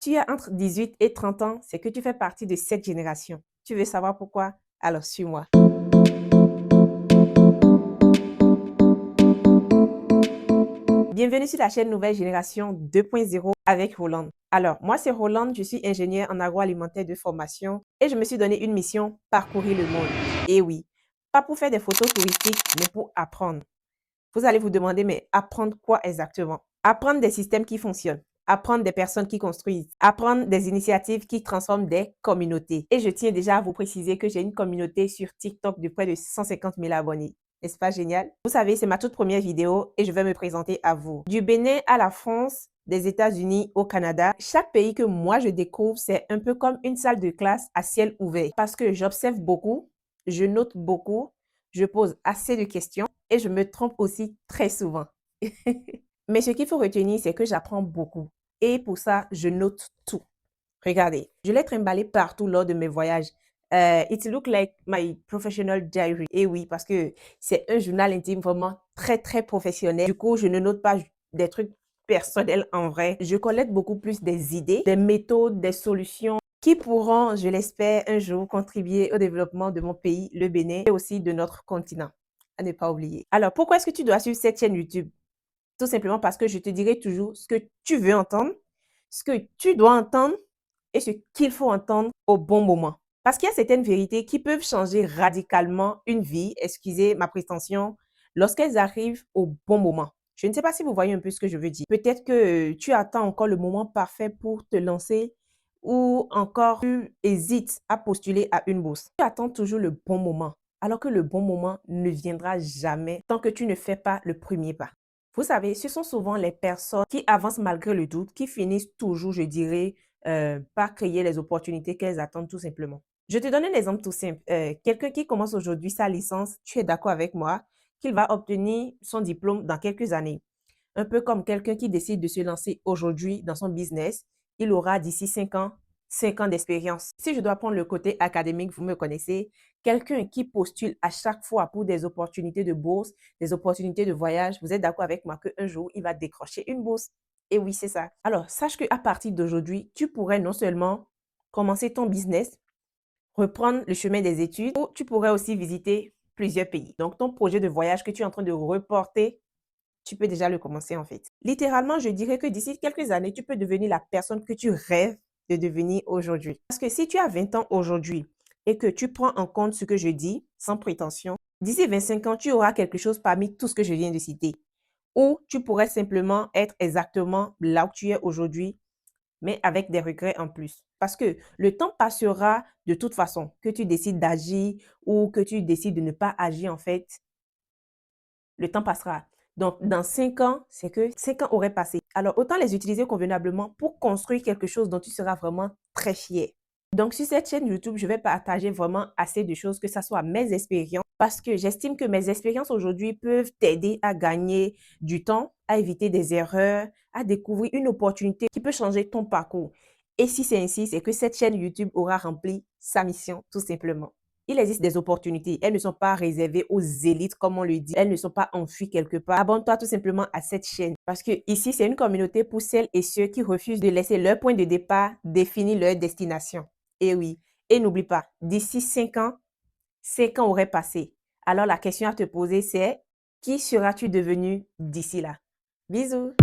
Tu as entre 18 et 30 ans, c'est que tu fais partie de cette génération. Tu veux savoir pourquoi? Alors suis-moi. Bienvenue sur la chaîne Nouvelle Génération 2.0 avec Roland. Alors, moi c'est Roland, je suis ingénieur en agroalimentaire de formation et je me suis donné une mission, parcourir le monde. Et oui, pas pour faire des photos touristiques, mais pour apprendre. Vous allez vous demander, mais apprendre quoi exactement? Apprendre des systèmes qui fonctionnent, apprendre des personnes qui construisent, apprendre des initiatives qui transforment des communautés. Et je tiens déjà à vous préciser que j'ai une communauté sur TikTok de près de 150 000 abonnés. N'est-ce pas génial? Vous savez, c'est ma toute première vidéo et je vais me présenter à vous. Du Bénin à la France, des États-Unis au Canada, chaque pays que moi je découvre, c'est un peu comme une salle de classe à ciel ouvert parce que j'observe beaucoup, je note beaucoup, je pose assez de questions et je me trompe aussi très souvent. Mais ce qu'il faut retenir, c'est que j'apprends beaucoup. Et pour ça, je note tout. Regardez, je l'ai trimballé partout lors de mes voyages. It look like my professional diary. Et oui, parce que c'est un journal intime vraiment très, très professionnel. Du coup, je ne note pas des trucs personnels en vrai. Je collecte beaucoup plus des idées, des méthodes, des solutions qui pourront, je l'espère, un jour contribuer au développement de mon pays, le Bénin, et aussi de notre continent, à ne pas oublier. Alors, pourquoi est-ce que tu dois suivre cette chaîne YouTube? Tout simplement parce que je te dirai toujours ce que tu veux entendre, ce que tu dois entendre et ce qu'il faut entendre au bon moment. Parce qu'il y a certaines vérités qui peuvent changer radicalement une vie, excusez ma prétention, lorsqu'elles arrivent au bon moment. Je ne sais pas si vous voyez un peu ce que je veux dire. Peut-être que tu attends encore le moment parfait pour te lancer ou encore tu hésites à postuler à une bourse. Tu attends toujours le bon moment, alors que le bon moment ne viendra jamais tant que tu ne fais pas le premier pas. Vous savez, ce sont souvent les personnes qui avancent malgré le doute, qui finissent toujours, je dirais, par créer les opportunités qu'elles attendent tout simplement. Je te donne un exemple tout simple. Quelqu'un qui commence aujourd'hui sa licence, tu es d'accord avec moi qu'il va obtenir son diplôme dans quelques années. Un peu comme quelqu'un qui décide de se lancer aujourd'hui dans son business, il aura d'ici 5 ans d'expérience. Si je dois prendre le côté académique, vous me connaissez, quelqu'un qui postule à chaque fois pour des opportunités de bourse, des opportunités de voyage, vous êtes d'accord avec moi qu'un jour, il va décrocher une bourse. Et oui, c'est ça. Alors, sache qu'à partir d'aujourd'hui, tu pourrais non seulement commencer ton business, reprendre le chemin des études, ou tu pourrais aussi visiter plusieurs pays. Donc, ton projet de voyage que tu es en train de reporter, tu peux déjà le commencer en fait. Littéralement, je dirais que d'ici quelques années, tu peux devenir la personne que tu rêves de devenir aujourd'hui. Parce que si tu as 20 ans aujourd'hui et que tu prends en compte ce que je dis, sans prétention, d'ici 25 ans, tu auras quelque chose parmi tout ce que je viens de citer. Ou tu pourrais simplement être exactement là où tu es aujourd'hui, mais avec des regrets en plus. Parce que le temps passera de toute façon, que tu décides d'agir ou que tu décides de ne pas agir en fait, le temps passera. Donc, dans 5 ans, c'est que 5 ans auraient passé. Alors, autant les utiliser convenablement pour construire quelque chose dont tu seras vraiment très fier. Donc, sur cette chaîne YouTube, je vais partager vraiment assez de choses, que ce soit mes expériences, parce que j'estime que mes expériences aujourd'hui peuvent t'aider à gagner du temps, à éviter des erreurs, à découvrir une opportunité qui peut changer ton parcours. Et si c'est ainsi, c'est que cette chaîne YouTube aura rempli sa mission, tout simplement. Il existe des opportunités. Elles ne sont pas réservées aux élites, comme on le dit. Elles ne sont pas enfuies quelque part. Abonne-toi tout simplement à cette chaîne. Parce que ici, c'est une communauté pour celles et ceux qui refusent de laisser leur point de départ définir leur destination. Et oui. Et n'oublie pas, d'ici 5 ans auraient passé. Alors la question à te poser, c'est qui seras-tu devenu d'ici là? Bisous!